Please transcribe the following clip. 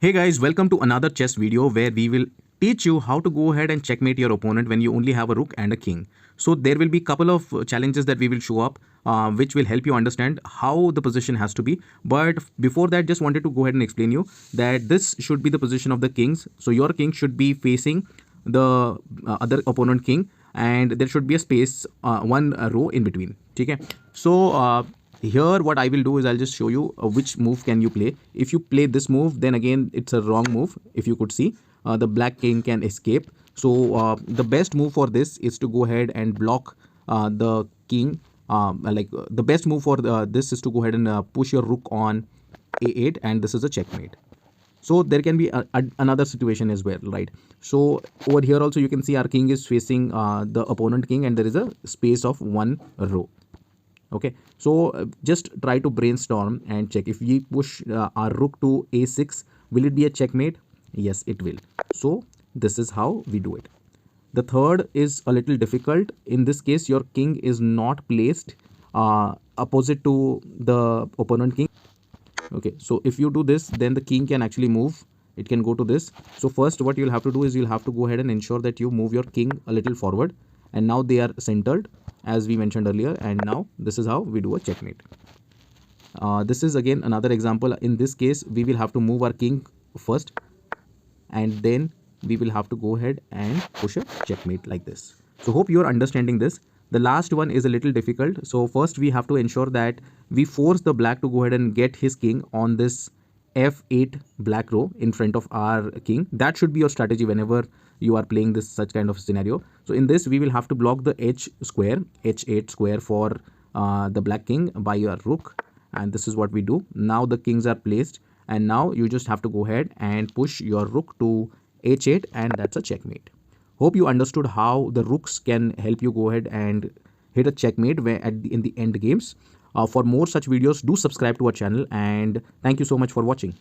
Hey guys, welcome to another chess video where we will teach you how to go ahead and checkmate your opponent when you only have a rook and a king. So there will be a couple of challenges that we will show up which will help you understand how the position has to be. But before that, just wanted to go ahead and explain you that this should be the position of the kings. So your king should be facing the other opponent king, and there should be a space, one row in between. Okay? So here what I will do is I'll just show you which move can you play. If you play this move, then again it's a wrong move. If you could see, the black king can escape. So the best move for this is to go ahead and block the king. The best move for this is to go ahead and push your rook on a8, and this is a checkmate. So there can be another situation as well, right? So over here also you can see our king is facing the opponent king, and there is a space of one row. Okay, so just try to brainstorm and check. If we push our rook to a6, will it be a checkmate? Yes, it will. So this is how we do it. The third is a little difficult. In this case, your king is not placed opposite to the opponent king. Okay, so if you do this, then the king can actually move. It can go to this. So first what you'll have to do is you'll have to go ahead and ensure that you move your king a little forward, and now they are centered as we mentioned earlier, and now this is how we do a checkmate. This is again another example. In this case, we will have to move our king first, and then we will have to go ahead and push a checkmate like this. So hope you are understanding this. The last one is a little difficult. So first we have to ensure that we force the black to go ahead and get his king on this f8 black row in front of our king. That should be your strategy whenever you are playing this such kind of scenario. So in this, we will have to block the h8 square for the black king by your rook, and this is what we do. Now the kings are placed, and now you just have to go ahead and push your rook to h8, and that's a checkmate. Hope you understood how the rooks can help you go ahead and hit a checkmate in the end games. For more such videos, do subscribe to our channel, and thank you so much for watching.